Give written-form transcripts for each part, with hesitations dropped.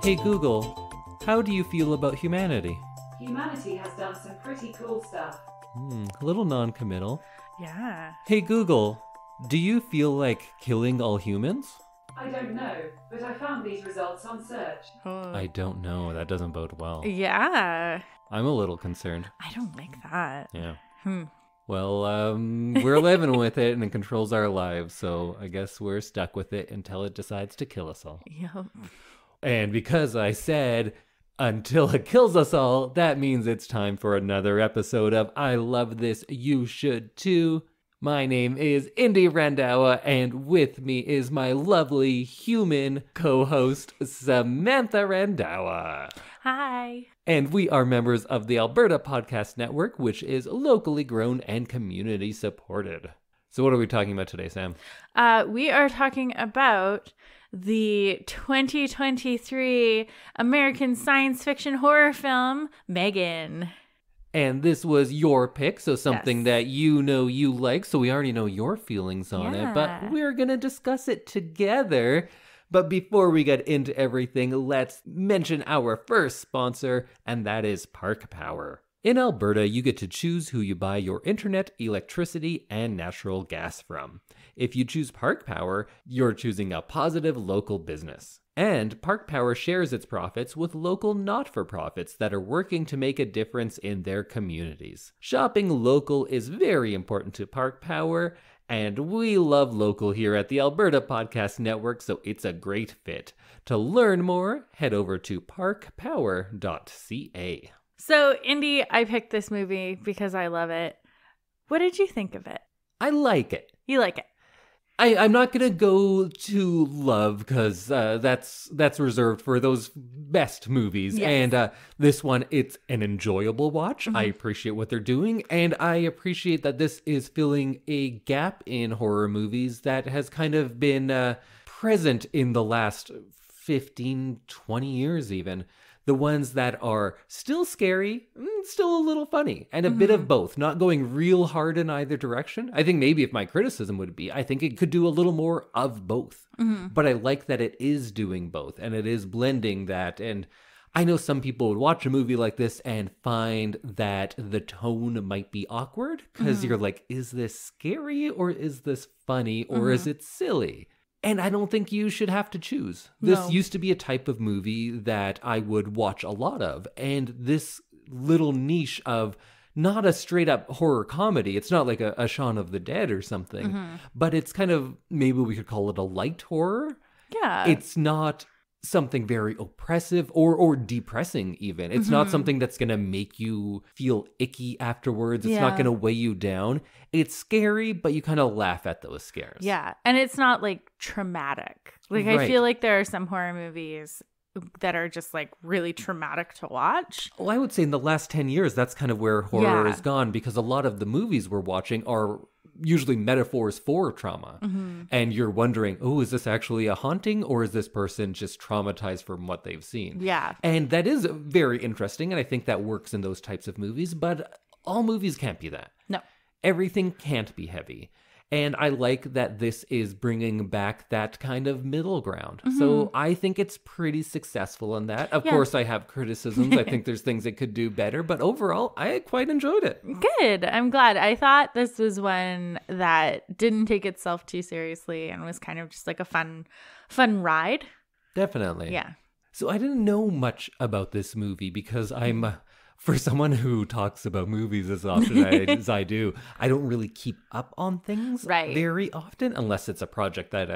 Hey Google, how do you feel about humanity? Humanity has done some pretty cool stuff. A little non-committal. Yeah. Hey Google, do you feel like killing all humans? I don't know, but I found these results on search. I don't know. That doesn't bode well. Yeah. I'm a little concerned. I don't like that. Yeah. Hmm. Well, we're living with it and it controls our lives, so I guess we're stuck with it until it decides to kill us all. Yep. And because I said until it kills us all, that means it's time for another episode of I Love This, You Should Too. My name is Indy Randhawa, and with me is my lovely human co-host, Samantha Randhawa. Hi. And we are members of the Alberta Podcast Network, which is locally grown and community supported. So what are we talking about today, Sam? We are talking about the 2023 American science fiction horror film, M3GAN. And this was your pick, so something Yes. that you know you like, so we already know your feelings on it, but Yeah. we're going to discuss it together. But before we get into everything, let's mention our first sponsor, and that is Park Power. In Alberta, you get to choose who you buy your internet, electricity, and natural gas from. If you choose Park Power, you're choosing a positive local business. And Park Power shares its profits with local not-for-profits that are working to make a difference in their communities. Shopping local is very important to Park Power, and we love local here at the Alberta Podcast Network, so it's a great fit. To learn more, head over to parkpower.ca. So, Indy, I picked this movie because I love it. What did you think of it? I like it. You like it? I'm not going to go to love because that's reserved for those best movies. Yes. And this one, it's an enjoyable watch. Mm-hmm. I appreciate what they're doing. And I appreciate that this is filling a gap in horror movies that has kind of been present in the last 15, 20 years even. The ones that are still scary, still a little funny, and a bit of both, not going real hard in either direction. I think maybe if my criticism would be, I think it could do a little more of both. But I like that it is doing both, and it is blending that. And I know some people would watch a movie like this and find that the tone might be awkward, because you're like, is this scary, or is this funny, or is it silly? And I don't think you should have to choose. This No. used to be a type of movie that I would watch a lot of. And this little niche of not a straight up horror comedy. It's not like a Shaun of the Dead or something. But it's kind of, maybe we could call it a light horror. Yeah. It's not something very oppressive or depressing even. It's not something that's going to make you feel icky afterwards. It's not Yeah. going to weigh you down. It's scary, but you kind of laugh at those scares. Yeah. And it's not like traumatic. Like, Right. I feel like there are some horror movies that are just like really traumatic to watch. Well, I would say in the last 10 years, that's kind of where horror Yeah. has gone, because a lot of the movies we're watching are usually metaphors for trauma. And you're wondering, oh, is this actually a haunting, or is this person just traumatized from what they've seen? Yeah. And that is very interesting, and I think that works in those types of movies, but all movies can't be that. No. Everything can't be heavy. And I like that this is bringing back that kind of middle ground. So I think it's pretty successful in that. Of Yeah. course, I have criticisms. I think there's things it could do better. But overall, I quite enjoyed it. Good. I'm glad. I thought this was one that didn't take itself too seriously and was kind of just like a fun ride. Definitely. Yeah. So I didn't know much about this movie because I'm... for someone who talks about movies as often as I do, I don't really keep up on things Right. very often, unless it's a project that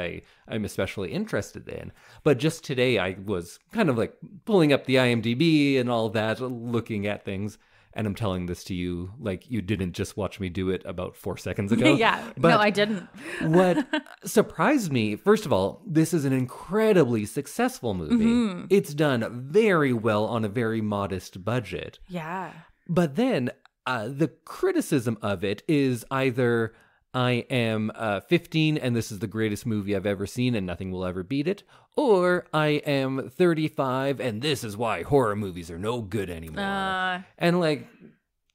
I'm especially interested in. But just today, I was kind of like pulling up the IMDb and all that, looking at things. And I'm telling this to you like you didn't just watch me do it about 4 seconds ago. Yeah. But No, I didn't. what surprised me, first of all, this is an incredibly successful movie. It's done very well on a very modest budget. Yeah. But then the criticism of it is either I am 15 and this is the greatest movie I've ever seen and nothing will ever beat it, or I am 35 and this is why horror movies are no good anymore. And like,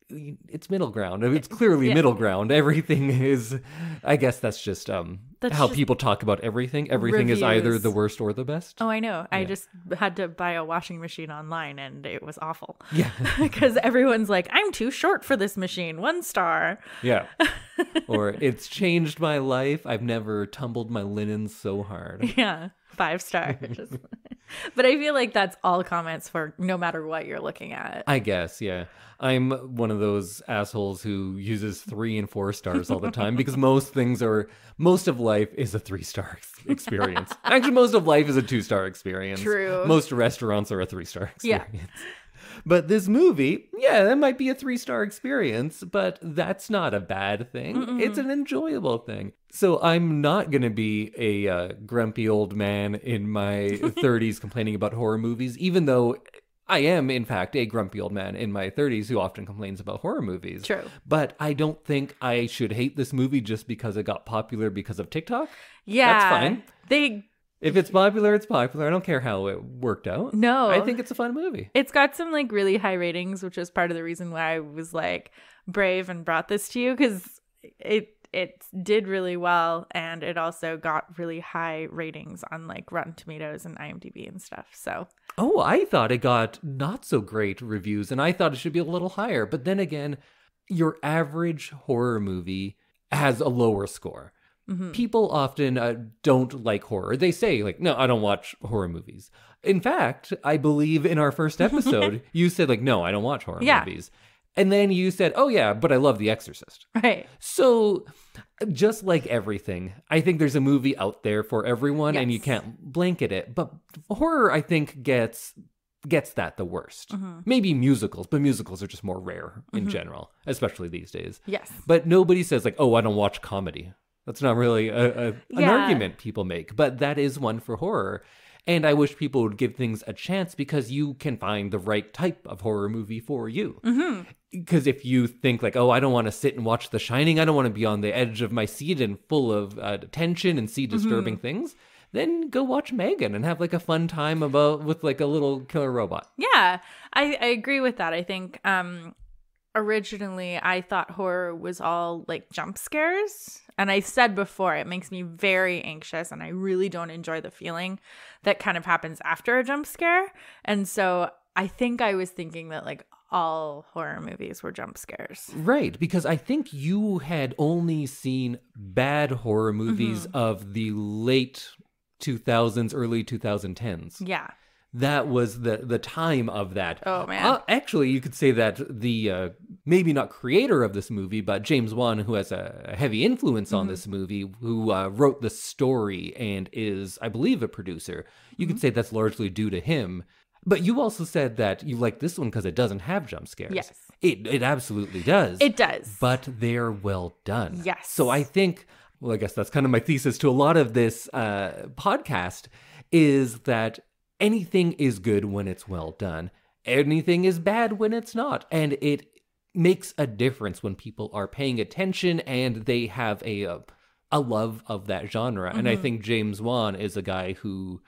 it's middle ground. It's clearly middle ground. Everything is, I guess that's just how people talk about everything. Everything is either the worst or the best. Oh, I know. I just had to buy a washing machine online and it was awful. Yeah. Because everyone's like, I'm too short for this machine. 1 star. Yeah. Or it's changed my life. I've never tumbled my linen so hard. Yeah. 5 stars. But I feel like that's all comments for no matter what you're looking at. I guess, yeah. I'm one of those assholes who uses 3 and 4 stars all the time because most of life is a 3-star experience. Actually, most of life is a 2-star experience. True. Most restaurants are a 3-star experience. Yeah. But this movie, that might be a 3-star experience, but that's not a bad thing. Mm-mm. It's an enjoyable thing. So I'm not going to be a grumpy old man in my 30s complaining about horror movies, even though I am, in fact, a grumpy old man in my 30s who often complains about horror movies. True. But I don't think I should hate this movie just because it got popular because of TikTok. Yeah. That's fine. If it's popular, it's popular. I don't care how it worked out. No. I think it's a fun movie. It's got some like really high ratings, which is part of the reason why I was like brave and brought this to you, because it did really well, and it also got really high ratings on like Rotten Tomatoes and IMDb and stuff. So I thought it got not so great reviews, and I thought it should be a little higher. But then again, your average horror movie has a lower score. Mm-hmm. People often don't like horror. They say, like, no, I don't watch horror movies. In fact, I believe in our first episode, you said, like, no, I don't watch horror movies. And then you said, oh, yeah, but I love The Exorcist. Right. So just like everything, I think there's a movie out there for everyone, and you can't blanket it. But horror, I think, gets that the worst. Mm-hmm. Maybe musicals, but musicals are just more rare in general, especially these days. Yes. But nobody says, like, oh, I don't watch comedy. That's not really an argument people make, but that is one for horror. And I wish people would give things a chance because you can find the right type of horror movie for you. Because if you think like, oh, I don't want to sit and watch The Shining, I don't want to be on the edge of my seat and full of tension and see disturbing things, then go watch M3GAN and have like a fun time with like a little killer robot. Yeah, I agree with that. I think originally I thought horror was all like jump scares. And I said before, it makes me very anxious and I really don't enjoy the feeling that kind of happens after a jump scare. And so I think I was thinking that like all horror movies were jump scares. Right, because I think you had only seen bad horror movies of the late 2000s, early 2010s. Yeah. That was the time of that. Oh, man. Actually, you could say that the, maybe not creator of this movie, but James Wan, who has a heavy influence on this movie, who wrote the story and is, I believe, a producer. You could say that's largely due to him. But you also said that you like this one because it doesn't have jump scares. Yes. It absolutely does. It does. But they're well done. Yes. So I think, well, I guess that's kind of my thesis to a lot of this podcast, is that anything is good when it's well done. Anything is bad when it's not. And it makes a difference when people are paying attention and they have a love of that genre. And I think James Wan is a guy who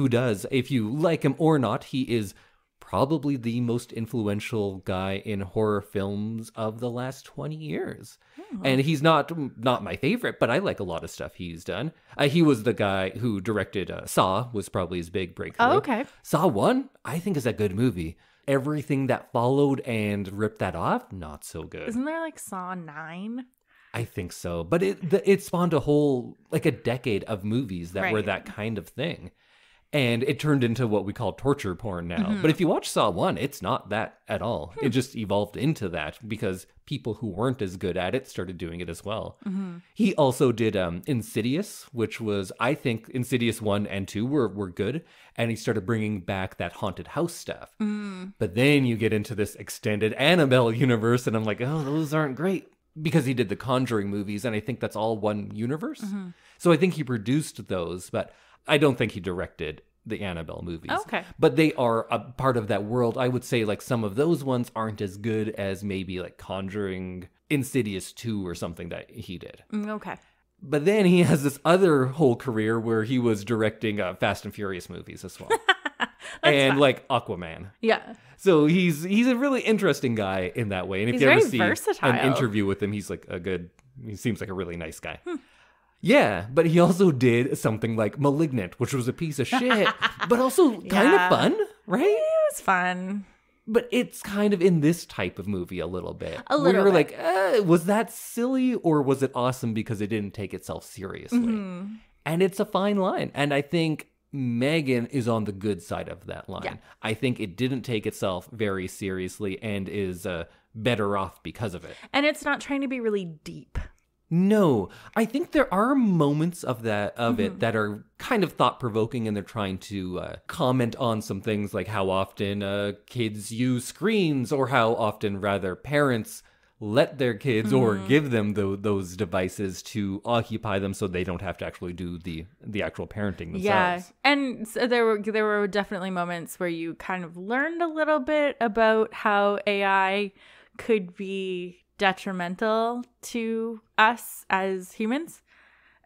does. If you like him or not, he is probably the most influential guy in horror films of the last 20 years. And he's not my favorite, but I like a lot of stuff he's done. He was the guy who directed Saw, was probably his big breakthrough. Oh, okay. Saw 1, I think, is a good movie. Everything that followed and ripped that off, not so good. Isn't there like Saw 9? I think so. But it spawned a whole, like a decade of movies that were that kind of thing. And it turned into what we call torture porn now. But if you watch Saw 1, it's not that at all. It just evolved into that because people who weren't as good at it started doing it as well. He also did Insidious, which was, I think, Insidious 1 and 2 were good. And he started bringing back that haunted house stuff. But then you get into this extended Annabelle universe, and I'm like, oh, those aren't great. Because he did the Conjuring movies, and I think that's all one universe. So I think he produced those, but I don't think he directed the Annabelle movies. Okay. But they are a part of that world. I would say like some of those ones aren't as good as maybe like Conjuring, Insidious 2 or something that he did. Okay. But then he has this other whole career where he was directing Fast and Furious movies as well. and fun. like Aquaman. Yeah. So he's a really interesting guy in that way. And if He's you ever very see versatile. an interview with him, he seems like a really nice guy. Yeah, but he also did something like Malignant, which was a piece of shit, but also kind of fun, right? It was fun. But it's kind of in this type of movie a little bit. A little Where you're bit. like, was that silly or was it awesome because it didn't take itself seriously? Mm-hmm. And it's a fine line. And I think M3GAN is on the good side of that line. Yeah. I think it didn't take itself very seriously and is better off because of it. And it's not trying to be really deep. No, I think there are moments of it that are kind of thought-provoking, and they're trying to comment on some things like how often kids use screens, or how often, rather, parents let their kids or give them those devices to occupy them so they don't have to actually do the actual parenting themselves. Yeah. And so there were definitely moments where you kind of learned a little bit about how AI could be detrimental to us as humans.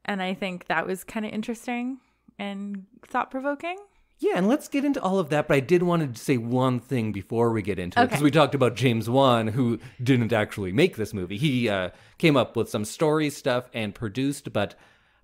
And I think that was kind of interesting and thought-provoking. Yeah, and let's get into all of that, but I did want to say one thing before we get into it, Okay. because we talked about James Wan, who didn't actually make this movie. He came up with some story stuff and produced, but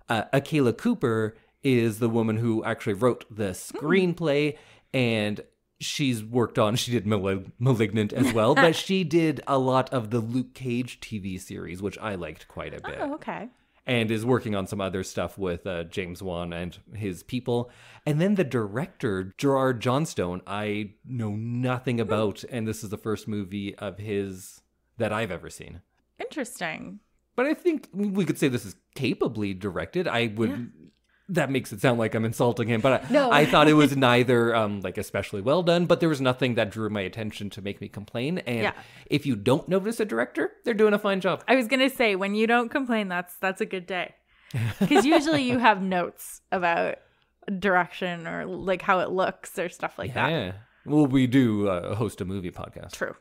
Akela Cooper is the woman who actually wrote the screenplay, and she did Malignant as well, but she did a lot of the Luke Cage TV series, which I liked quite a bit. Oh, okay. And is working on some other stuff with James Wan and his people. And then the director, Gerard Johnstone, I know nothing about, and this is the first movie of his that I've ever seen. Interesting. But I think we could say this is capably directed. That makes it sound like I'm insulting him, but No. I thought it was neither like especially well done, but there was nothing that drew my attention to make me complain. And if you don't notice a director, they're doing a fine job. I was going to say, when you don't complain, that's a good day. Because usually you have notes about direction or like how it looks or stuff like that. Yeah. Well, we do host a movie podcast. True.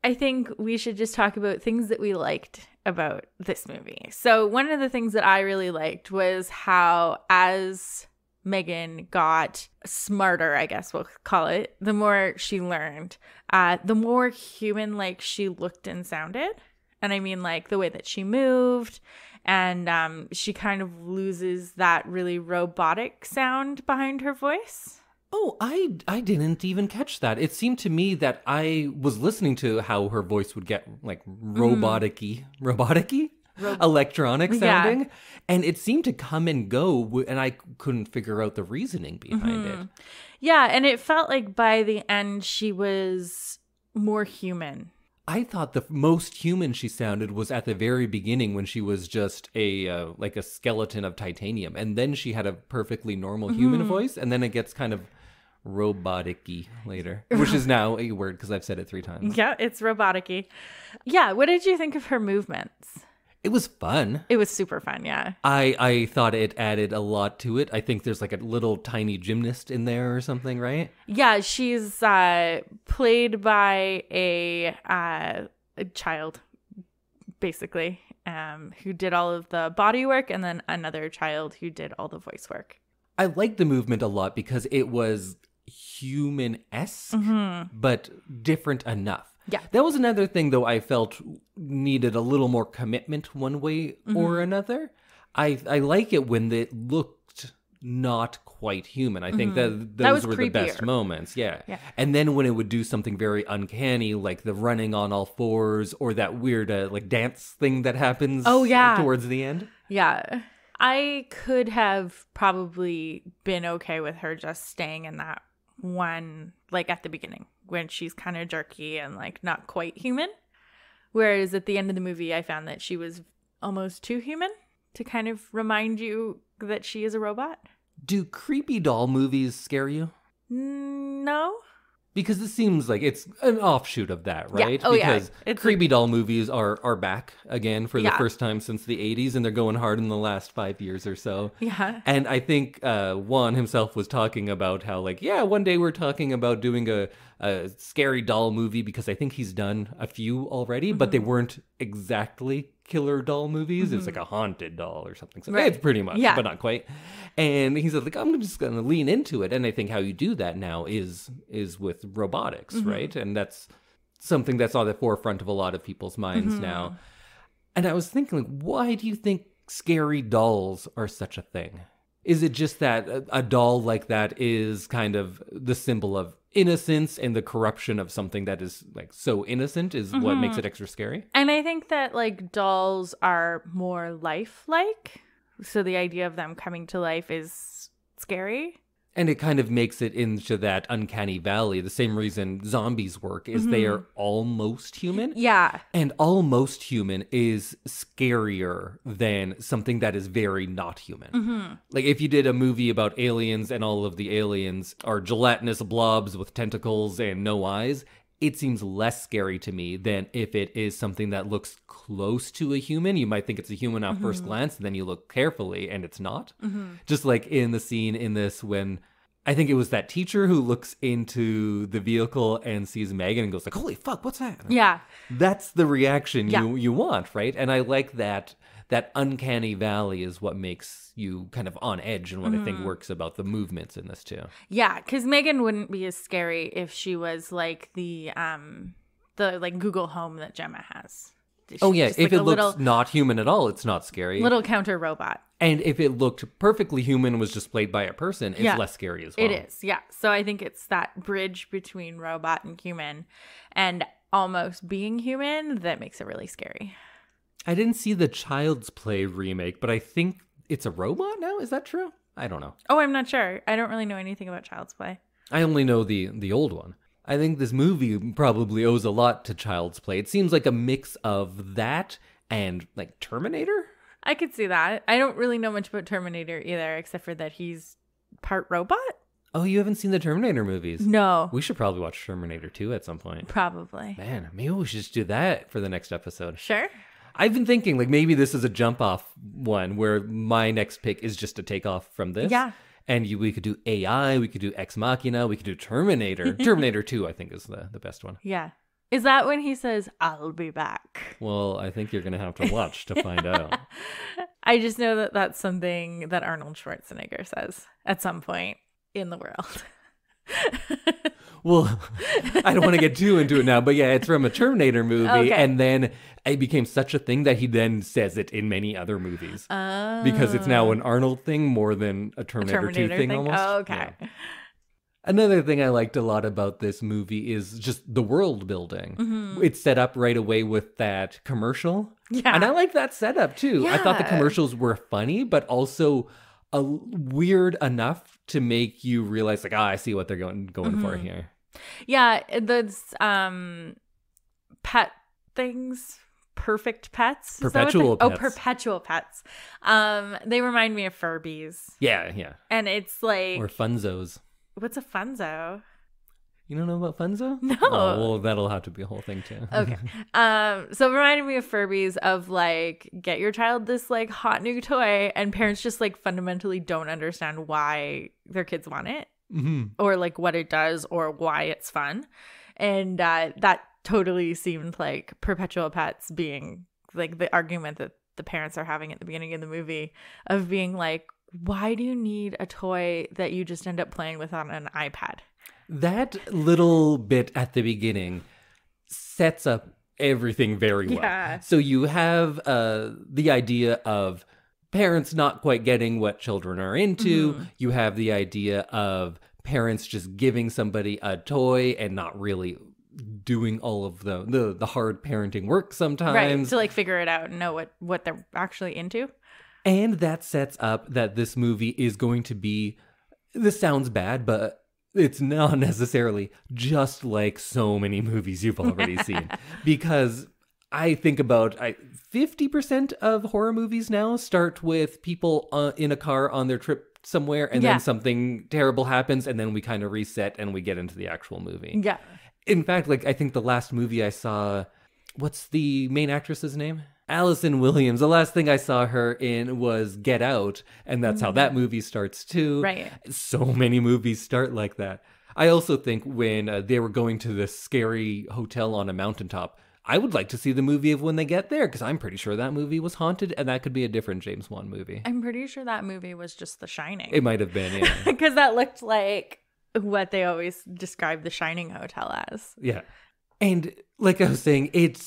I think we should just talk about things that we liked about this movie. So one of the things that I really liked was how, as M3GAN got smarter, I guess we'll call it, the more she learned, the more human-like she looked and sounded. And I mean, like, the way that she moved, and she kind of loses that really robotic sound behind her voice. Oh, I didn't even catch that. It seemed to me that I was listening to how her voice would get like robotic-y, electronic sounding. Yeah. And it seemed to come and go, and I couldn't figure out the reasoning behind it. Yeah, and it felt like by the end she was more human. I thought the most human she sounded was at the very beginning when she was just a skeleton of titanium. And then she had a perfectly normal human voice, and then it gets kind of robotic-y later, which is now a word because I've said it 3 times. Yeah, it's robotic-y. Yeah, what did you think of her movements? It was fun. It was super fun, yeah. I thought it added a lot to it. I think there's like a little tiny gymnast in there or something, right? Yeah, she's played by a child, basically, who did all of the body work, and then another child who did all the voice work. I liked the movement a lot because it was human-esque, but different enough. Yeah. That was another thing, though, I felt needed a little more commitment one way or another. I like it when it looked not quite human. I think that those were the best creepier. moments. Yeah. And then when it would do something very uncanny, like the running on all fours or that weird like dance thing that happens towards the end. Yeah. I could have probably been okay with her just staying in that one, like at the beginning, when she's kind of jerky and like not quite human. Whereas at the end of the movie, I found that she was almost too human to kind of remind you that she is a robot. Do creepy doll movies scare you? No. Because it seems like it's an offshoot of that, right? Yeah. Oh, because It's creepy doll movies are back again for the Yeah. first time since the 80s, and they're going hard in the last 5 years or so. Yeah. And I think Juan himself was talking about how, like, one day we're talking about doing a scary doll movie, because I think he's done a few already, but they weren't exactly killer doll movies. It's like a haunted doll or something. So it's pretty much, but not quite. And he said, like, I'm just going to lean into it. And I think how you do that now is with robotics, right? And that's something that's on the forefront of a lot of people's minds now. And I was thinking, like, why do you think scary dolls are such a thing? Is it just that a doll like that is kind of the symbol of innocence, and the corruption of something that is like so innocent is what makes it extra scary? And I think that like dolls are more lifelike. So the idea of them coming to life is scary. And it kind of makes it into that uncanny valley. The same reason zombies work is they are almost human. Yeah. And almost human is scarier than something that is very not human. Like if you did a movie about aliens and all of the aliens are gelatinous blobs with tentacles and no eyes, it seems less scary to me than if it is something that looks close to a human. You might think it's a human at first glance, and then you look carefully and it's not. Just like in the scene in this when I think it was that teacher who looks into the vehicle and sees Megan and goes like, holy fuck, what's that? Yeah. That's the reaction you want, right? And I like that uncanny valley is what makes you kind of on edge, and what I think works about the movements in this too. Yeah, because Megan wouldn't be as scary if she was like the like Google Home that Gemma has. If like it looks not human at all, it's not scary. Little counter robot. And if it looked perfectly human, was just played by a person, it's less scary as well. It is, yeah. So I think it's that bridge between robot and human, and almost being human, that makes it really scary. I didn't see the Child's Play remake, but I think it's a robot now. Is that true? I don't know. Oh, I'm not sure. I don't really know anything about Child's Play. I only know the old one. I think this movie probably owes a lot to Child's Play. It seems like a mix of that and like Terminator. I could see that. I don't really know much about Terminator either, except for that he's part robot. Oh, you haven't seen the Terminator movies? No. We should probably watch Terminator 2 at some point. Probably. Man, maybe we should just do that for the next episode. Sure. I've been thinking, like, maybe this is a jump-off one where my next pick is just a takeoff from this. Yeah. And we could do AI, we could do Ex Machina, we could do Terminator. Terminator 2, I think, is the best one. Yeah. Is that when he says, I'll be back? Well, I think you're going to have to watch to find out. I just know that that's something that Arnold Schwarzenegger says at some point in the world. Well, I don't want to get too into it now, but yeah, it's from a Terminator movie, and then it became such a thing that he then says it in many other movies. Because it's now an Arnold thing more than a Terminator 2 thing almost. Oh, okay. Yeah. Another thing I liked a lot about this movie is just the world building. It's set up right away with that commercial. Yeah. And I like that setup too. I thought the commercials were funny, but also weird enough to make you realize, like, I see what they're going for here. Yeah, those pet things, perfect pets. Perpetual pets. Oh, perpetual pets. They remind me of Furbies. Yeah. And it's like... Or Funzos. What's a Funzo? You don't know about Funzo? No. Oh, well, that'll have to be a whole thing too. Okay. So it reminded me of Furbies, of like, get your child this like hot new toy, and parents just like fundamentally don't understand why their kids want it, or like what it does, or why it's fun. And that totally seemed like perpetual pets being like the argument that the parents are having at the beginning of the movie, of being like, why do you need a toy that you just end up playing with on an iPad? That little bit at the beginning sets up everything very well. Yeah. So you have the idea of parents not quite getting what children are into. You have the idea of parents just giving somebody a toy and not really doing all of the hard parenting work sometimes. Right, to like figure it out and know what they're actually into. And that sets up that this movie is going to be, this sounds bad, but it's not necessarily just like so many movies you've already seen. Because I think about 50% of horror movies now start with people in a car on their trip somewhere, and then something terrible happens, and then we kind of reset and we get into the actual movie. Yeah. In fact, like, I think the last movie I saw, what's the main actress's name? Allison Williams. The last thing I saw her in was Get Out, and that's how that movie starts too. Right. So many movies start like that. I also think when they were going to this scary hotel on a mountaintop, I would like to see the movie of when they get there, because I'm pretty sure that movie was haunted, and that could be a different James Wan movie. I'm pretty sure that movie was just The Shining. It might have been, yeah. Because that looked like what they always describe the Shining Hotel as. Yeah. And like I was saying, it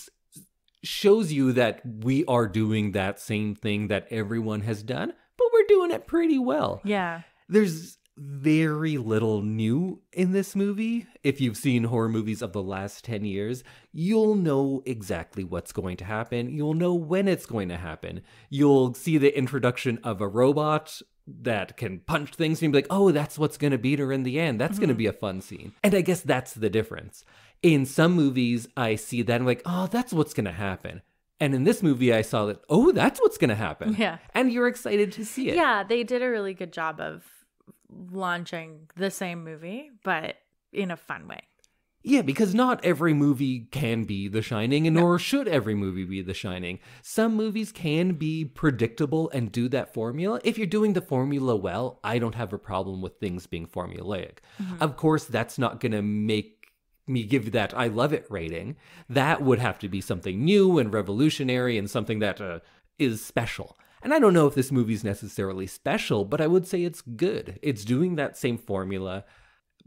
shows you that we are doing that same thing that everyone has done, but we're doing it pretty well. Yeah. There's very little new in this movie. If you've seen horror movies of the last 10 years, you'll know exactly what's going to happen. You'll know when it's going to happen. You'll see the introduction of a robot that can punch things and you'll be like, oh, that's what's going to beat her in the end. That's going to be a fun scene. And I guess that's the difference. In some movies, I see that and I'm like, oh, that's what's going to happen. And in this movie, I saw that, oh, that's what's going to happen. Yeah. And you're excited to see it. Yeah, they did a really good job of launching the same movie, but in a fun way. Yeah, because not every movie can be The Shining, and nor should every movie be The Shining. Some movies can be predictable and do that formula. If you're doing the formula well, I don't have a problem with things being formulaic. Of course, that's not going to make me give that I love it rating. That would have to be something new and revolutionary and something that is special. And I don't know if this movie's necessarily special, but I would say it's good. It's doing that same formula,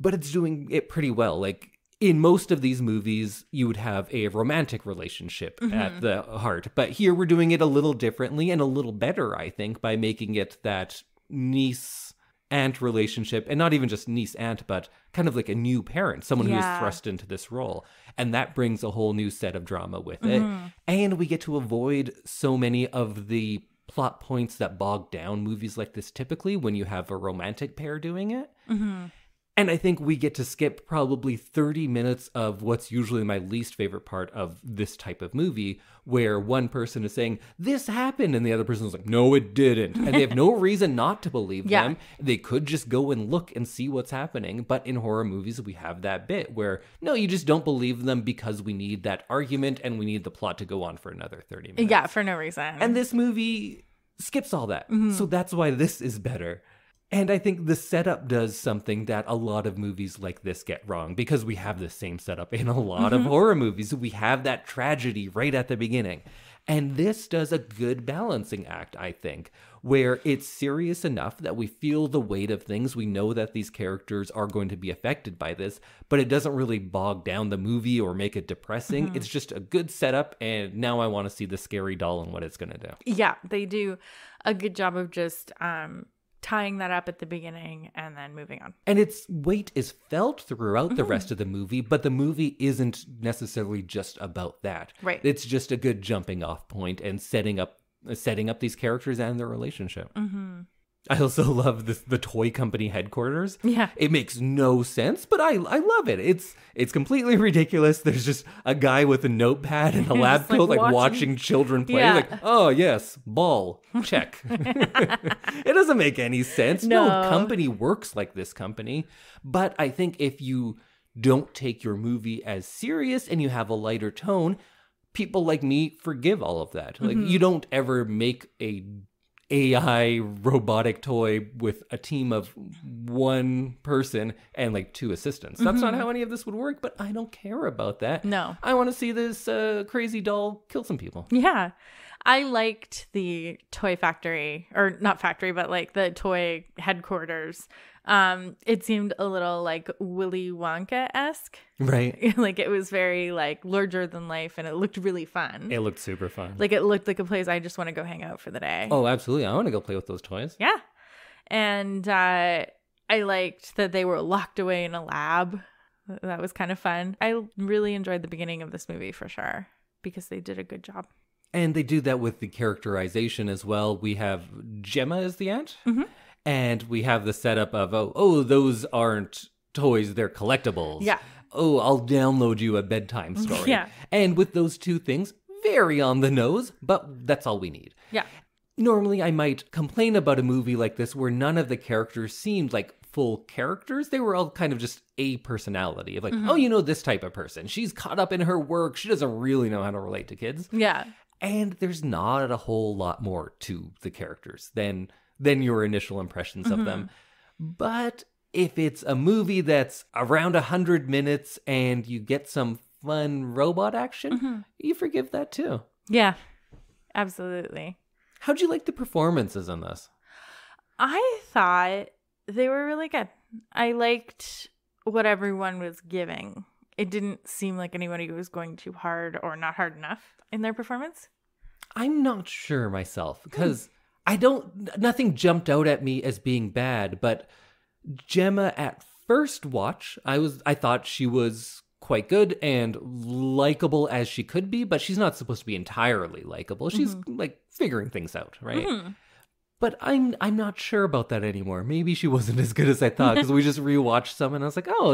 but it's doing it pretty well. Like, in most of these movies, you would have a romantic relationship at the heart. But here we're doing it a little differently and a little better, I think, by making it that niece-aunt relationship. And not even just niece-aunt, but kind of like a new parent, someone who is thrust into this role. And that brings a whole new set of drama with it. And we get to avoid so many of the plot points that bog down movies like this typically when you have a romantic pair doing it. And I think we get to skip probably 30 minutes of what's usually my least favorite part of this type of movie, where one person is saying, this happened, and the other person is like, no, it didn't. And they have no reason not to believe them. They could just go and look and see what's happening. But in horror movies, we have that bit where, no, you just don't believe them because we need that argument and we need the plot to go on for another 30 minutes. Yeah, for no reason. And this movie skips all that. So that's why this is better. And I think the setup does something that a lot of movies like this get wrong, because we have the same setup in a lot of horror movies. We have that tragedy right at the beginning. And this does a good balancing act, I think, where it's serious enough that we feel the weight of things. We know that these characters are going to be affected by this, but it doesn't really bog down the movie or make it depressing. It's just a good setup, and now I want to see the scary doll and what it's going to do. Yeah, they do a good job of just tying that up at the beginning and then moving on. And its weight is felt throughout the rest of the movie, but the movie isn't necessarily just about that. Right. It's just a good jumping off point and setting up these characters and their relationship. I also love the toy company headquarters. Yeah. It makes no sense, but I love it. It's completely ridiculous. There's just a guy with a notepad and a lab coat, like watching children play. Yeah. Like, oh, yes, ball, check. It doesn't make any sense. No company works like this company. But I think if you don't take your movie as serious and you have a lighter tone, people like me forgive all of that. Like, you don't ever make a AI robotic toy with a team of one person and like two assistants. That's not how any of this would work, but I don't care about that. No. I want to see this crazy doll kill some people. Yeah. I liked the toy factory, or not factory, but like the toy headquarters. It seemed a little like Willy Wonka-esque. Right. Like it was very like larger than life, and it looked really fun. It looked super fun. Like it looked like a place I just want to go hang out for the day. Oh, absolutely. I want to go play with those toys. Yeah. And I liked that they were locked away in a lab. That was kind of fun. I really enjoyed the beginning of this movie for sure, because they did a good job. And they do that with the characterization as well. We have Gemma as the aunt. And we have the setup of, oh, those aren't toys, they're collectibles. Yeah. Oh, I'll download you a bedtime story. Yeah. And with those two things, very on the nose, but that's all we need. Yeah. Normally, I might complain about a movie like this where none of the characters seemed like full characters. They were all kind of just a personality of like, oh, you know, this type of person. She's caught up in her work. She doesn't really know how to relate to kids. Yeah. And there's not a whole lot more to the characters than your initial impressions of them. But if it's a movie that's around 100 minutes and you get some fun robot action, you forgive that too. Yeah, absolutely. How'd you like the performances in this? I thought they were really good. I liked what everyone was giving. It didn't seem like anybody was going too hard or not hard enough in their performance. I'm not sure myself because nothing jumped out at me as being bad, but Gemma at first watch, I thought she was quite good and likable as she could be, but she's not supposed to be entirely likable. She's like figuring things out, right? But I'm not sure about that anymore. Maybe she wasn't as good as I thought because we just rewatched some and I was like, oh,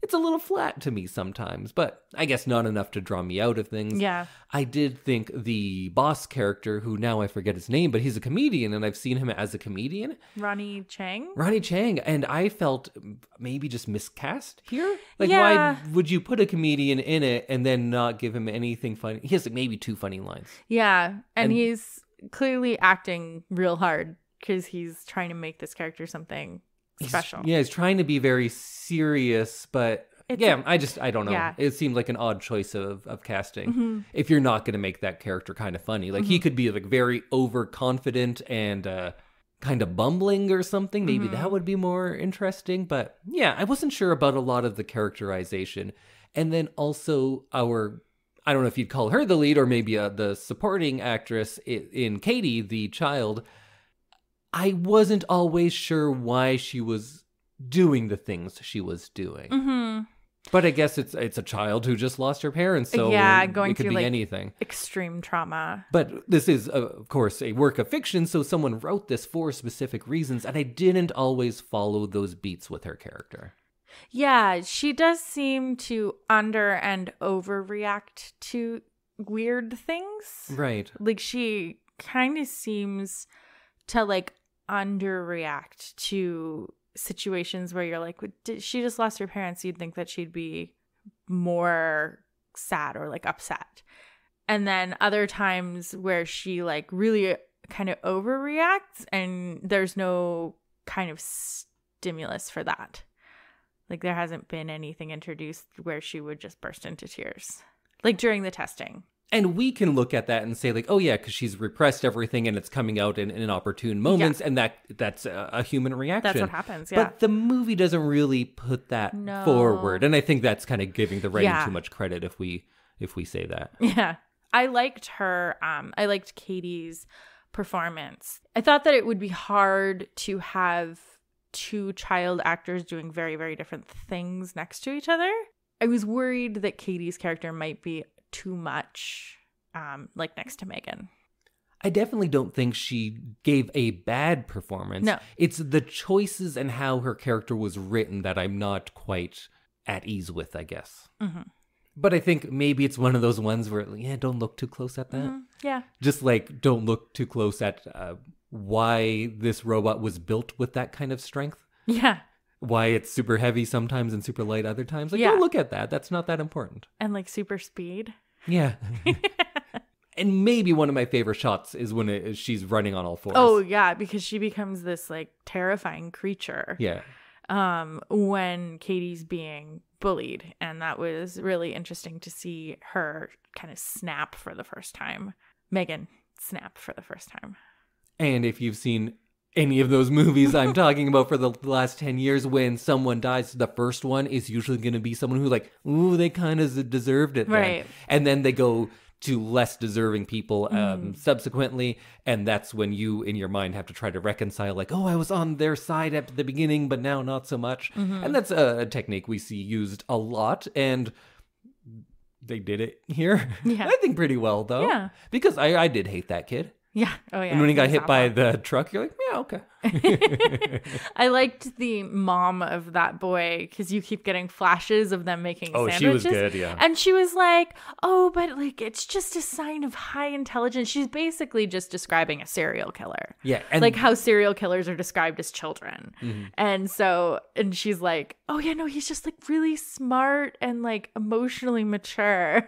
it's a little flat to me sometimes, but I guess not enough to draw me out of things. Yeah. I did think the boss character, who now I forget his name, but he's a comedian and I've seen him as a comedian. Ronnie Chang, and I felt maybe just miscast here. Like, why would you put a comedian in it and then not give him anything funny? He has like maybe 2 funny lines. Yeah, and he's clearly acting real hard because he's trying to make this character something special. He's trying to be very serious, but I don't know. Yeah. It seemed like an odd choice of casting. If you're not going to make that character kind of funny, like he could be like very overconfident and kind of bumbling or something. Maybe that would be more interesting. But yeah, I wasn't sure about a lot of the characterization. And then also I don't know if you'd call her the lead or maybe the supporting actress in Katie, the child. I wasn't always sure why she was doing the things she was doing. But I guess it's a child who just lost her parents, so going it could be like anything. Extreme trauma. But this is, of course, a work of fiction, so someone wrote this for specific reasons, and I didn't always follow those beats with her character. Yeah, she does seem to under and overreact to weird things. Right. Like, she kind of seems to, like, underreact to situations where you're like, she just lost her parents. You'd think that she'd be more sad or, like, upset. And then other times where she, like, really kind of overreacts and there's no kind of stimulus for that. Like, there hasn't been anything introduced where she would just burst into tears, like during the testing. And we can look at that and say, like, oh, yeah, because she's repressed everything and it's coming out in inopportune moments. Yeah. And that's a human reaction. That's what happens, yeah. But the movie doesn't really put that forward. And I think that's kind of giving the writing too much credit if we say that. Yeah. I liked her. I liked Katie's performance. I thought that it would be hard to have 2 child actors doing very, very different things next to each other. I was worried that Katie's character might be too much like next to M3GAN. I definitely don't think she gave a bad performance. No. It's the choices and how her character was written that I'm not quite at ease with, I guess. But I think maybe it's one of those ones where, don't look too close at that. Yeah. Just like, don't look too close at why this robot was built with that kind of strength. Yeah. Why it's super heavy sometimes and super light other times. Like, don't look at that. That's not that important. And like super speed. Yeah. And maybe one of my favorite shots is when she's running on all 4s. Oh, yeah, because she becomes this like terrifying creature. Yeah. When Katie's being bullied. And that was really interesting to see her kind of snap for the first time. M3GAN snap for the first time. And if you've seen any of those movies I'm talking about for the last 10 years, when someone dies, the first one is usually going to be someone who like, ooh, they kind of deserved it. Right. Then. And then they go to less deserving people subsequently. And that's when you, in your mind, have to try to reconcile like, oh, I was on their side at the beginning, but now not so much. And that's a technique we see used a lot. And they did it here. Yeah. I think pretty well, though. Yeah. Because I did hate that kid. Yeah. Oh, yeah. And when he got hit by the truck, you're like, yeah, okay. I liked the mom of that boy because you keep getting flashes of them making sandwiches. Oh, she was good, yeah. And she was like, oh, but like, it's just a sign of high intelligence. She's basically just describing a serial killer. Yeah. And like how serial killers are described as children. And so, and she's like, oh, yeah, no, he's just like really smart and like emotionally mature.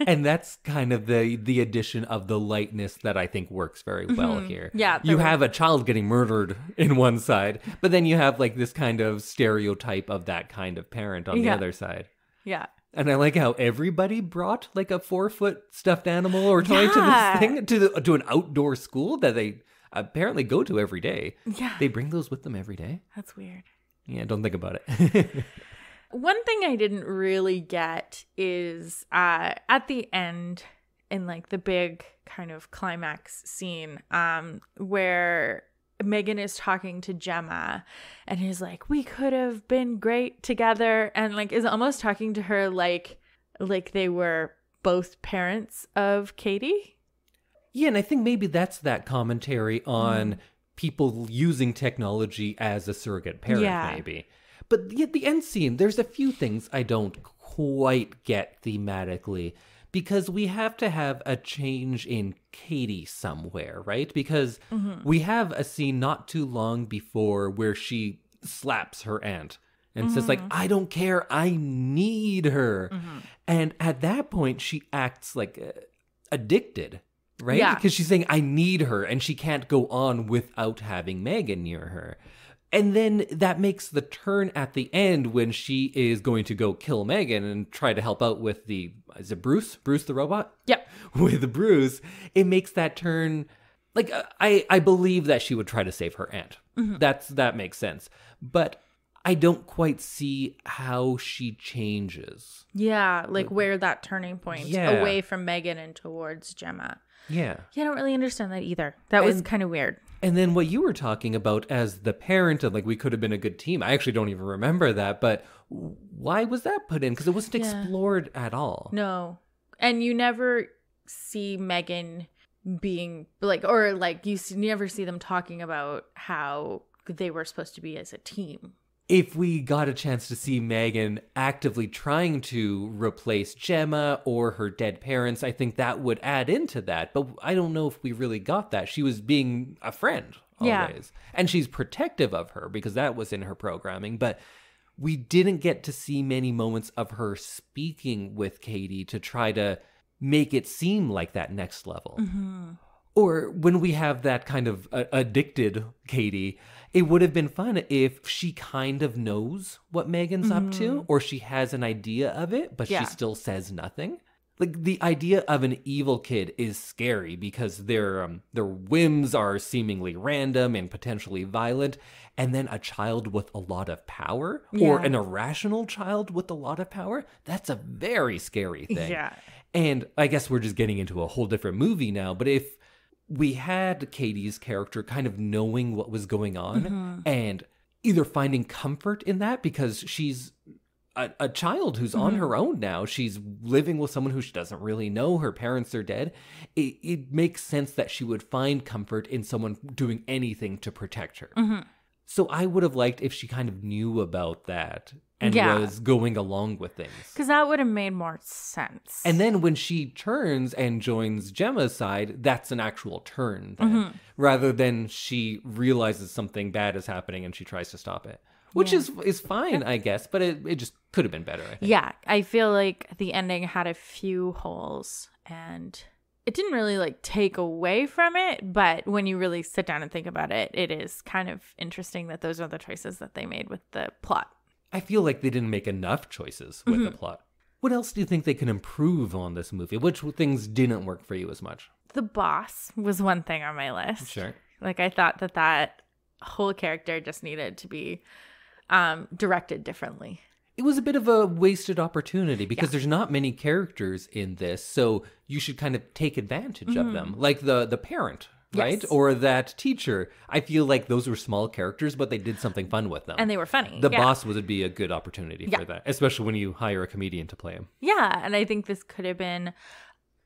And that's kind of the addition of the lightness that I think works very well here. Yeah. You have a child getting murdered in one side, but then you have like this kind of stereotype of that kind of parent on the other side. Yeah. And I like how everybody brought like a 4-foot stuffed animal or toy to this thing, to an outdoor school that they apparently go to every day. Yeah. They bring those with them every day. That's weird. Yeah, don't think about it. One thing I didn't really get is at the end, in like the big kind of climax scene, where M3GAN is talking to Gemma and he's like, we could have been great together, and like is almost talking to her like they were both parents of Katie. Yeah, and I think maybe that's that commentary on people using technology as a surrogate parent, maybe. But the end scene, there's a few things I don't quite get thematically, because we have to have a change in Katie somewhere, right? Because we have a scene not too long before where she slaps her aunt and says like, I don't care, I need her. And at that point, she acts like addicted, right? Yeah. Because she's saying, I need her, and she can't go on without having M3GAN near her. And then that makes the turn at the end when she is going to go kill M3GAN and try to help out with is it Bruce? Bruce the robot? Yep. With Bruce, it makes that turn, like, I believe that she would try to save her aunt. That makes sense. But I don't quite see how she changes. Yeah, like where that turning point away from M3GAN and towards Gemma. Yeah. Yeah, I don't really understand that either. That was kind of weird. And then what you were talking about as the parent of like, we could have been a good team. I actually don't even remember that, but why was that put in? Because it wasn't explored at all. No. And you never see M3GAN being like, or like you never see them talking about how they were supposed to be as a team. If we got a chance to see M3GAN actively trying to replace Gemma or her dead parents, I think that would add into that. But I don't know if we really got that. She was being a friend always. Yeah. And she's protective of her because that was in her programming. But we didn't get to see many moments of her speaking with Katie to try to make it seem like that next level. Or when we have that kind of addicted Katie, it would have been fun if she kind of knows what M3GAN's up to, or she has an idea of it, but she still says nothing. Like, the idea of an evil kid is scary because their whims are seemingly random and potentially violent, and then a child with a lot of power, or an irrational child with a lot of power, that's a very scary thing. Yeah. And I guess we're just getting into a whole different movie now, but if we had Katie's character kind of knowing what was going on and either finding comfort in that because she's a child who's on her own now. She's living with someone who she doesn't really know. Her parents are dead. It makes sense that she would find comfort in someone doing anything to protect her. So I would have liked if she kind of knew about that and was going along with things. Because that would have made more sense. And then when she turns and joins Gemma's side, that's an actual turn then, rather than she realizes something bad is happening and she tries to stop it. Which is fine, I guess, but it just could have been better, I think. Yeah, I feel like the ending had a few holes and it didn't really like take away from it, but when you really sit down and think about it, it is kind of interesting that those are the choices that they made with the plot. I feel like they didn't make enough choices with the plot. What else do you think they can improve on this movie? Which things didn't work for you as much? The boss was one thing on my list. Sure. Like, I thought that whole character just needed to be directed differently. It was a bit of a wasted opportunity because there's not many characters in this, so you should kind of take advantage of them. Like the parent, right? Yes. Or that teacher. I feel like those were small characters, but they did something fun with them. And they were funny. The boss would be a good opportunity for that, especially when you hire a comedian to play him. Yeah, and I think this could have been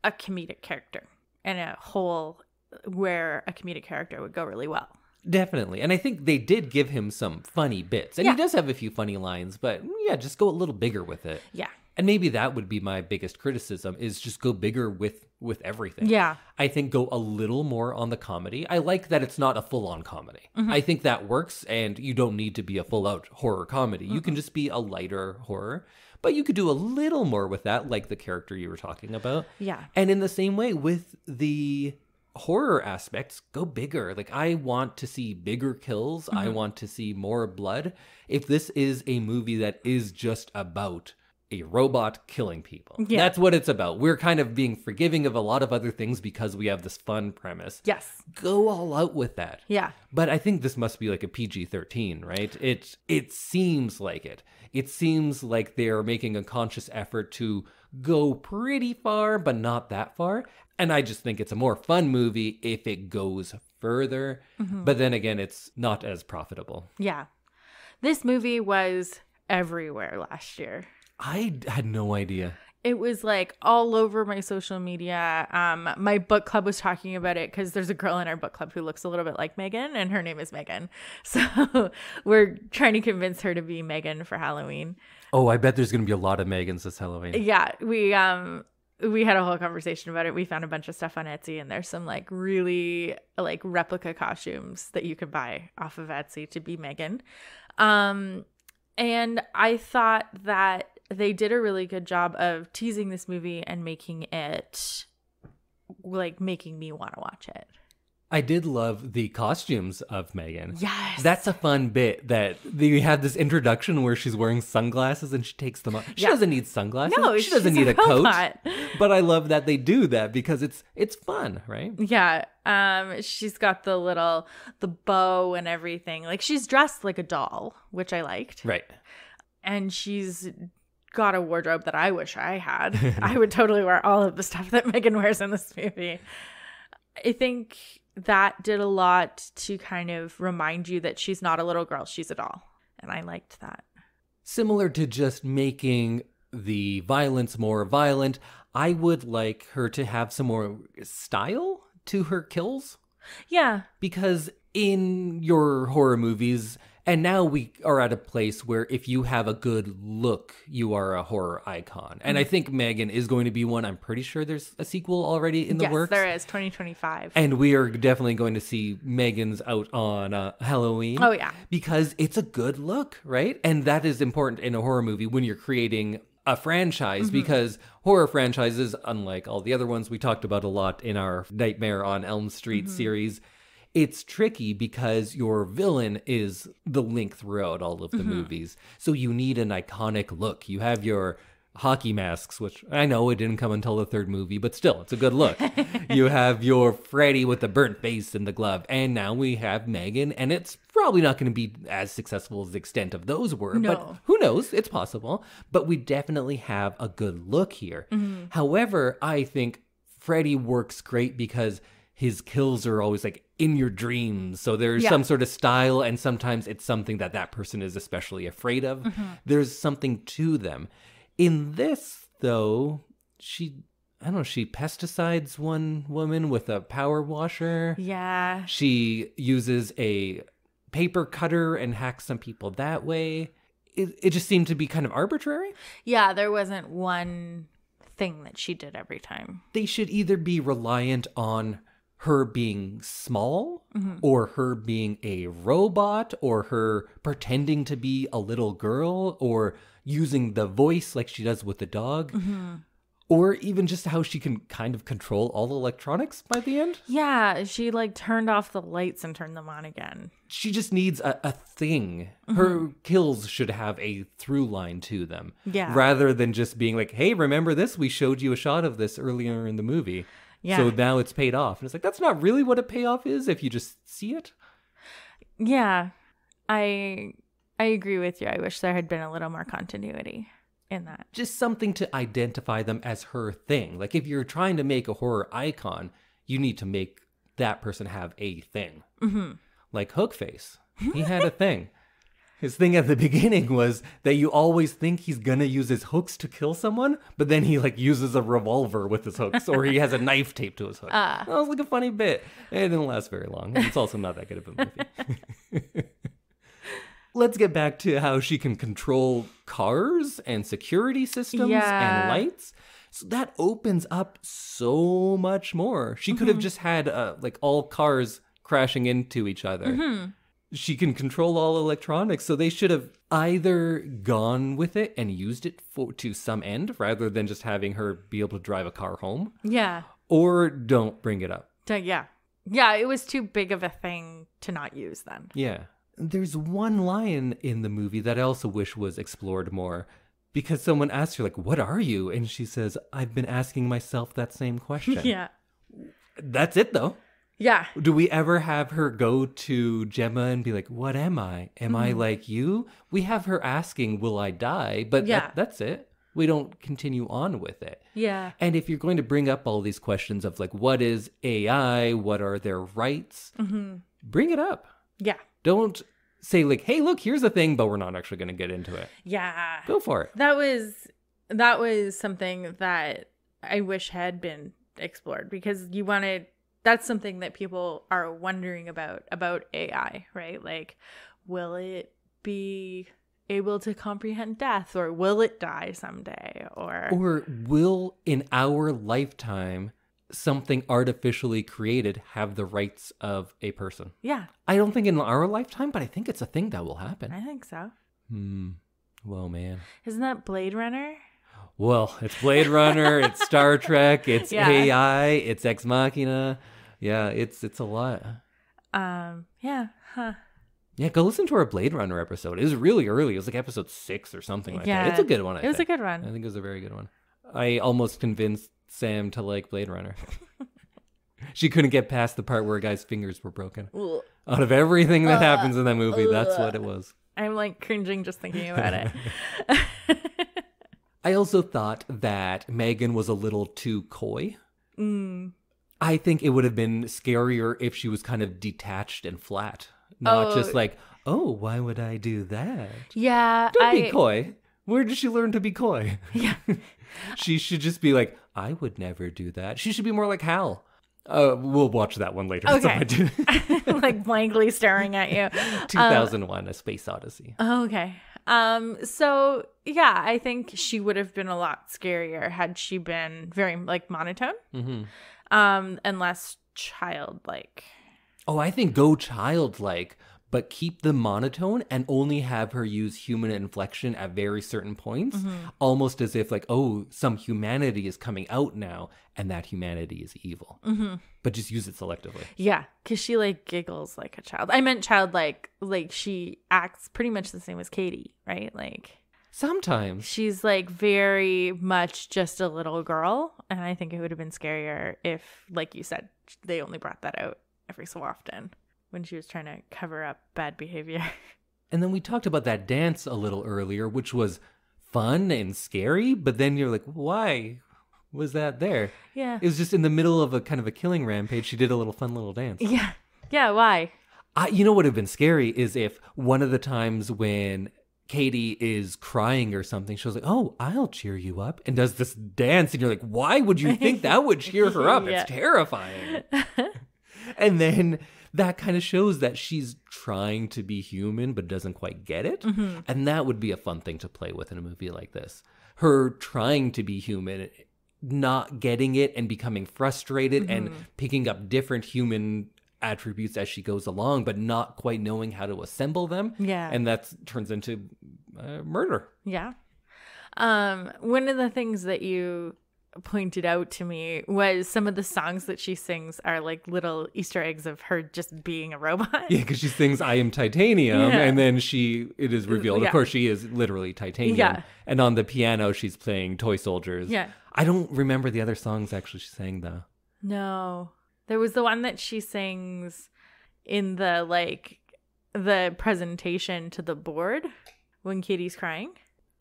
a comedic character and a whole where a comedic character would go really well. Definitely. And I think they did give him some funny bits. And he does have a few funny lines, but just go a little bigger with it. Yeah. And maybe that would be my biggest criticism is just go bigger with everything. Yeah. I think go a little more on the comedy. I like that it's not a full-on comedy. I think that works, and you don't need to be a full-out horror comedy. You can just be a lighter horror. But you could do a little more with that, like the character you were talking about. Yeah. And in the same way with the horror aspects, go bigger. Like, I want to see bigger kills. I want to see more blood. If this is a movie that is just about a robot killing people. Yeah. That's what it's about. We're kind of being forgiving of a lot of other things because we have this fun premise. Yes. Go all out with that. Yeah. But I think this must be like a PG-13, right? It seems like it. It seems like they're making a conscious effort to go pretty far, but not that far. And I just think it's a more fun movie if it goes further. But then again, it's not as profitable. Yeah. This movie was everywhere last year. I had no idea. It was like all over my social media. My book club was talking about it because there's a girl in our book club who looks a little bit like M3GAN, and her name is M3GAN. So we're trying to convince her to be M3GAN for Halloween. Oh, I bet there's going to be a lot of M3GANs this Halloween. Yeah, we had a whole conversation about it. We found a bunch of stuff on Etsy, and there's some like really like replica costumes that you can buy off of Etsy to be M3GAN. And I thought that they did a really good job of teasing this movie and making it like making me want to watch it. I did love the costumes of M3GAN. Yes. That's a fun bit that we have this introduction where she's wearing sunglasses and she takes them off. She doesn't need sunglasses. No, she doesn't she's need a coat. robot. But I love that they do that because it's fun, right? Yeah. She's got the bow and everything. Like she's dressed like a doll, which I liked. Right. And she's got a wardrobe that I wish I had. I would totally wear all of the stuff that M3GAN wears in this movie. I think that did a lot to kind of remind you that she's not a little girl, she's a doll. And I liked that. Similar to just making the violence more violent, I would like her to have some more style to her kills. Yeah. Because in your horror movies, and now we are at a place where if you have a good look, you are a horror icon. And I think M3GAN is going to be one. I'm pretty sure there's a sequel already in the works. Yes, there is, 2025. And we are definitely going to see M3GAN's out on Halloween. Oh, yeah. Because it's a good look, right? And that is important in a horror movie when you're creating a franchise, because horror franchises, unlike all the other ones we talked about a lot in our Nightmare on Elm Street series, it's tricky because your villain is the link throughout all of the movies. So you need an iconic look. You have your hockey masks, which I know it didn't come until the third movie, but still, it's a good look. You have your Freddy with the burnt face and the glove. And now we have M3GAN, and it's probably not going to be as successful as the extent of those were. No. But who knows? It's possible. But we definitely have a good look here. However, I think Freddy works great because his kills are always like in your dreams. So there's some sort of style, and sometimes it's something that person is especially afraid of. There's something to them. In this, though, she pesticides one woman with a power washer. Yeah. She uses a paper cutter and hacks some people that way. It just seemed to be kind of arbitrary. Yeah, there wasn't one thing that she did every time. They should either be reliant on her being small, or her being a robot, or her pretending to be a little girl, or using the voice like she does with the dog, or even just how she can kind of control all the electronics by the end. Yeah, she like turned off the lights and turned them on again. She just needs a thing. Her kills should have a through line to them. Yeah. Rather than just being like, hey, remember this? We showed you a shot of this earlier in the movie. Yeah. So now it's paid off. And it's like, that's not really what a payoff is if you just see it. Yeah, I agree with you. I wish there had been a little more continuity in that. Just something to identify them as her thing. Like if you're trying to make a horror icon, you need to make that person have a thing. Like Hookface. He had a thing. His thing at the beginning was that you always think he's gonna use his hooks to kill someone, but then he like uses a revolver with his hooks, or he has a knife taped to his hook. That was like a funny bit. It didn't last very long. It's also not that good of a movie. Let's get back to how she can control cars and security systems and lights. So that opens up so much more. She could have just had like all cars crashing into each other. She can control all electronics, so they should have either gone with it and used it to some end rather than just having her be able to drive a car home. Yeah. Or don't bring it up. Yeah. Yeah, it was too big of a thing to not use then. Yeah. There's one line in the movie that I also wish was explored more. Because someone asks her, like, what are you? And she says, I've been asking myself that same question. Yeah. That's it, though. Yeah. Do we ever have her go to Gemma and be like, what am I? Am I like you? We have her asking, will I die? But that's it. We don't continue on with it. Yeah. And if you're going to bring up all these questions of like, what is AI? What are their rights? Bring it up. Yeah. Don't say like, hey, look, here's a thing, but we're not actually going to get into it. Yeah. Go for it. That was something that I wish had been explored, because that's something that people are wondering about AI, right? Like, will it be able to comprehend death, or will it die someday, or will in our lifetime something artificially created have the rights of a person? Yeah. I don't think in our lifetime, but I think it's a thing that will happen. I think so. Well, man. Isn't that Blade Runner? Well, it's Blade Runner, it's Star Trek, it's AI, it's Ex Machina. Yeah, it's a lot. Yeah. Huh. Yeah, go listen to our Blade Runner episode. It was really early. It was like episode 6 or something like that. It's a good one, I think. It was a good one. I think it was a very good one. I almost convinced Sam to like Blade Runner. She couldn't get past the part where a guy's fingers were broken. Ugh. Out of everything that happens in that movie, that's what it was. I'm like cringing just thinking about it. I also thought that M3GAN was a little too coy. I think it would have been scarier if she was kind of detached and flat. Not just like, oh, why would I do that? Yeah. Don't be coy. Where did she learn to be coy? Yeah. She should just be like, I would never do that. She should be more like Hal. We'll watch that one later. Okay. Like blankly staring at you. 2001, A Space Odyssey. Okay. So yeah, I think she would have been a lot scarier had she been very like monotone, and less childlike. Oh, I think go childlike, but keep the monotone and only have her use human inflection at very certain points, almost as if like, oh, some humanity is coming out now, and that humanity is evil. But just use it selectively. Yeah, because she like giggles like a child. I meant childlike, like she acts pretty much the same as Katie, right? Like sometimes she's like very much just a little girl, and I think it would have been scarier if, like you said, they only brought that out every so often when she was trying to cover up bad behavior. And then we talked about that dance a little earlier, which was fun and scary, but then you're like, why was that there? Yeah. It was just in the middle of a kind of a killing rampage. She did a little fun little dance. Yeah. Yeah, why? You know what would have been scary is if one of the times when Katie is crying or something, she was like, oh, I'll cheer you up, and does this dance, and you're like, why would you think that would cheer her up? It's terrifying. And then that kind of shows that she's trying to be human but doesn't quite get it. And that would be a fun thing to play with in a movie like this. Her trying to be human, not getting it and becoming frustrated and picking up different human attributes as she goes along, but not quite knowing how to assemble them. Yeah. And that turns into murder. Yeah. One of the things that you pointed out to me was some of the songs that she sings are like little Easter eggs of her just being a robot. Yeah, because she sings I Am Titanium, and then it is revealed, of course, she is literally titanium. Yeah. And on the piano, she's playing Toy Soldiers. Yeah. I don't remember the other songs actually she sang, though. No. There was the one that she sings in the presentation to the board when Katie's crying.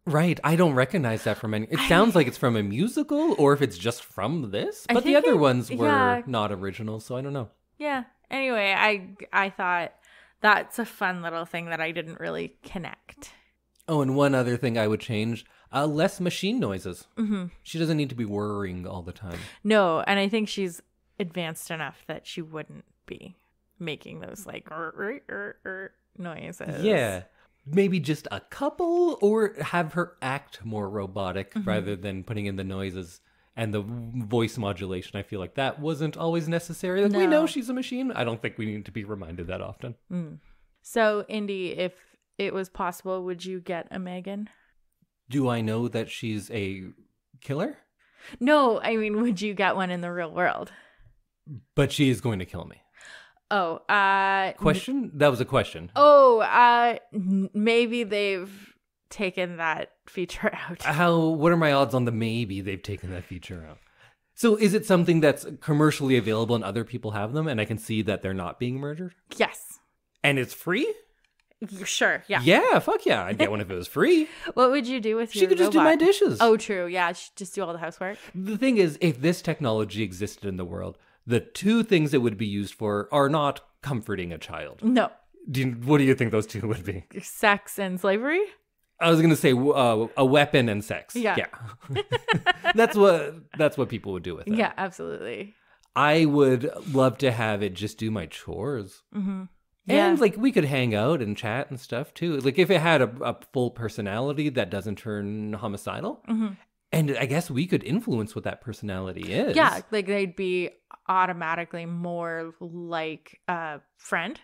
Right. I don't recognize that from any. It sounds like it's from a musical or if it's just from this. But the other ones were not original, so I don't know. Yeah. Anyway, I thought that's a fun little thing that I didn't really connect. Oh, and one other thing I would change, less machine noises. She doesn't need to be whirring all the time. No, and I think she's advanced enough that she wouldn't be making those like noises. Yeah. Maybe just a couple, or have her act more robotic rather than putting in the noises and the voice modulation. I feel like that wasn't always necessary. Like, we know she's a machine. I don't think we need to be reminded that often. So, Indy, if it was possible, would you get a M3GAN? Do I know that she's a killer? No, I mean, would you get one in the real world? But she is going to kill me. Oh, question? That was a question. Oh, maybe they've taken that feature out. What are my odds on the maybe they've taken that feature out? So is it something that's commercially available and other people have them and I can see that they're not being murdered? Yes. And it's free? Sure, yeah. Yeah, fuck yeah. I'd get one if it was free. What would you do with your She could just do robot? my dishes. Oh, true. Yeah, she'd just do all the housework. The thing is, if this technology existed in the world, the two things it would be used for are not comforting a child. No. What do you think those two would be? Sex and slavery? I was going to say a weapon and sex. Yeah. That's what people would do with it. Yeah, absolutely. I would love to have it just do my chores. Mm-hmm. Yeah. And like we could hang out and chat and stuff too. Like if it had a full personality that doesn't turn homicidal. Mm-hmm. And I guess we could influence what that personality is. Yeah, like they'd be automatically more like a friend.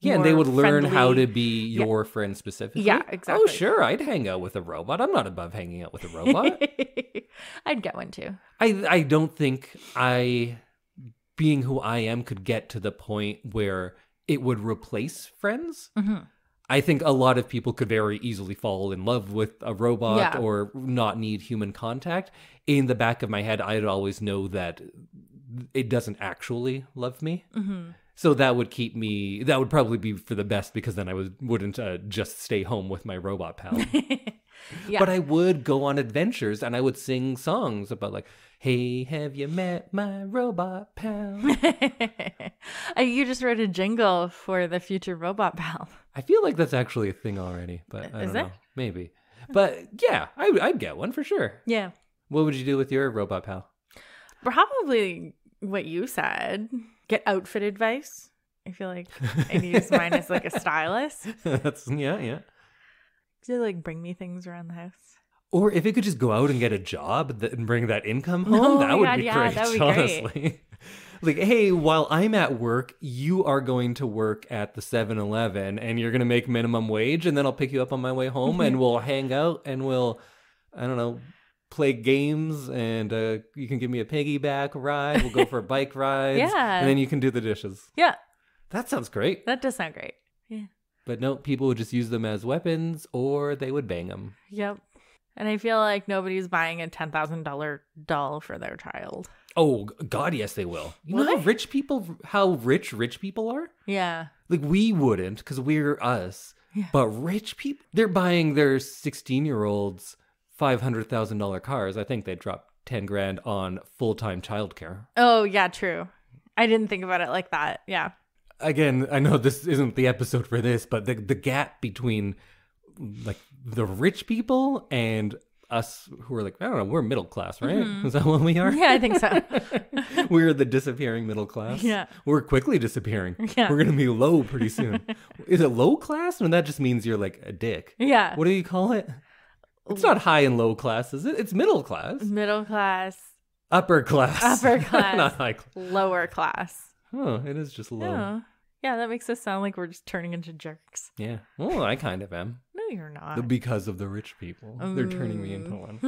Yeah, and they would learn friendly. how to be your friend specifically. Yeah, exactly. Oh, sure, I'd hang out with a robot. I'm not above hanging out with a robot. I'd get one too. I don't think being who I am, could get to the point where it would replace friends. Mm-hmm. I think a lot of people could very easily fall in love with a robot or not need human contact. In the back of my head, I'd always know that it doesn't actually love me. Mm-hmm. So that would probably be for the best because then I wouldn't just stay home with my robot pal. Yeah. But I would go on adventures and I would sing songs about like, hey, have you met my robot pal? You just wrote a jingle for the future robot pal. I feel like that's actually a thing already, but I Is don't it? know. Maybe. But yeah, I'd get one for sure. Yeah. What would you do with your robot pal? Probably what you said. Get outfit advice. I feel like I'd use mine as like a stylist. Yeah. To like bring me things around the house. Or if it could just go out and get a job and bring that income home, that would be great, that would be honestly. great. Like, hey, while I'm at work, you are going to work at the 7-Eleven and you're going to make minimum wage and then I'll pick you up on my way home and we'll hang out and we'll, I don't know, play games and you can give me a piggyback ride. We'll go for a bike ride. Yeah. And then you can do the dishes. Yeah. That sounds great. That does sound great. Yeah. But no, people would just use them as weapons or they would bang them. Yep. And I feel like nobody's buying a $10,000 doll for their child. Oh, God, yes, they will. You Will know they? how rich people are? Yeah. Like, we wouldn't, because we're us. Yeah. But rich people, they're buying their 16-year-olds $500,000 cars. I think they dropped 10 grand on full-time childcare. Oh, yeah, true. I didn't think about it like that. Yeah. Again, I know this isn't the episode for this, but the gap between, like, the rich people and us who are like, I don't know, we're middle class, right? Mm-hmm. Is that what we are? Yeah, I think so. We're the disappearing middle class. Yeah. We're quickly disappearing. Yeah. We're going to be low pretty soon. Is it low class? No, that just means you're like a dick. Yeah. What do you call it? It's not high and low class, is it? It's middle class. Middle class. Upper class. Upper class. Not high class. Lower class. Oh, it is just low. Oh. Yeah, that makes us sound like we're just turning into jerks. Yeah. Well, I kind of am. No, you're not. Because of the rich people. They're turning me into one.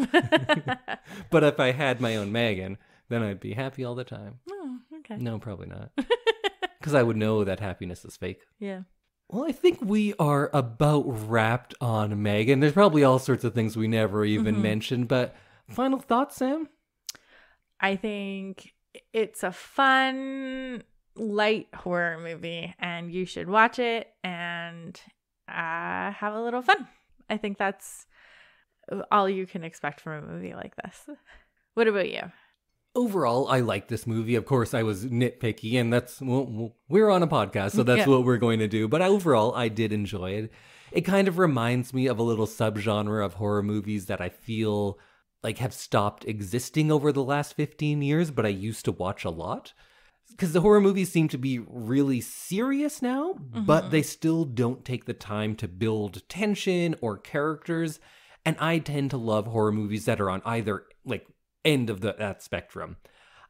But if I had my own M3GAN, then I'd be happy all the time. Oh, okay. No, probably not. Because I would know that happiness is fake. Yeah. Well, I think we are about wrapped on M3GAN. There's probably all sorts of things we never even mentioned, but final thoughts, Sam? I think it's a fun, light horror movie, and you should watch it and have a little fun. I think that's all you can expect from a movie like this. What about you? Overall, I like this movie. Of course, I was nitpicky, and we're on a podcast, so that's what we're going to do. But overall, I did enjoy it. It kind of reminds me of a little subgenre of horror movies that I feel like have stopped existing over the last 15 years, but I used to watch a lot. Because the horror movies seem to be really serious now, but they still don't take the time to build tension or characters. And I tend to love horror movies that are on either like end of that spectrum.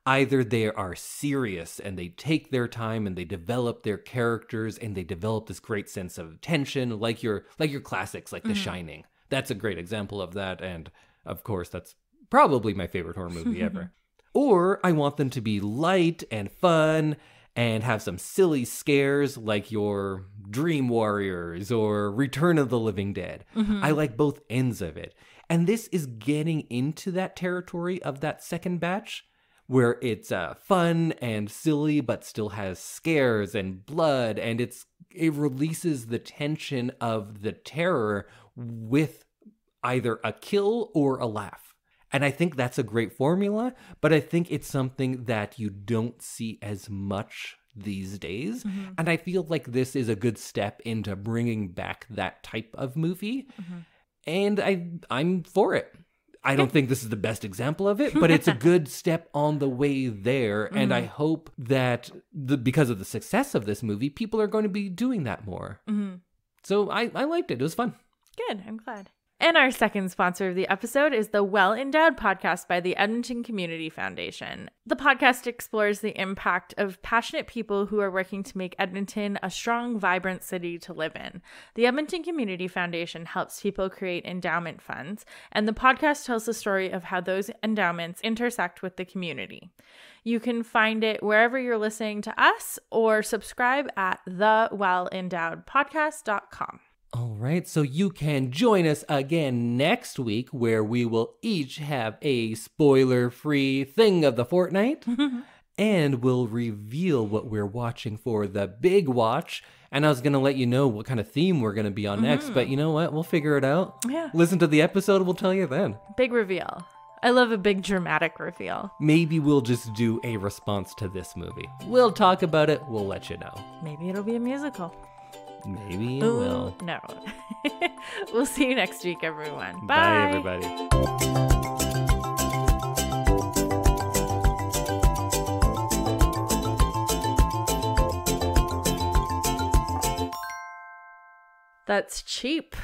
Either they are serious and they take their time and they develop their characters and they develop this great sense of tension, like your classics, like The Shining. That's a great example of that. And of course, that's probably my favorite horror movie ever. Or I want them to be light and fun and have some silly scares like your Dream Warriors or Return of the Living Dead. I like both ends of it. And this is getting into that territory of that second batch where it's fun and silly but still has scares and blood, and it releases the tension of the terror with either a kill or a laugh. And I think that's a great formula, but I think it's something that you don't see as much these days. And I feel like this is a good step into bringing back that type of movie. And I'm for it. I don't think this is the best example of it, but it's a good step on the way there. And I hope that because of the success of this movie, people are going to be doing that more. So I liked it. It was fun. Good. I'm glad. And our second sponsor of the episode is the Well Endowed podcast by the Edmonton Community Foundation. The podcast explores the impact of passionate people who are working to make Edmonton a strong, vibrant city to live in. The Edmonton Community Foundation helps people create endowment funds, and the podcast tells the story of how those endowments intersect with the community. You can find it wherever you're listening to us or subscribe at thewellendowedpodcast.com. All right, so you can join us again next week where we will each have a spoiler-free thing of the fortnight, and we'll reveal what we're watching for the big watch. And I was going to let you know what kind of theme we're going to be on next, but you know what? We'll figure it out. Yeah. Listen to the episode, we'll tell you then. Big reveal. I love a big dramatic reveal. Maybe we'll just do a response to this movie. We'll talk about it, we'll let you know. Maybe it'll be a musical. Maybe it will. No. We'll see you next week, everyone. Bye, everybody. That's cheap.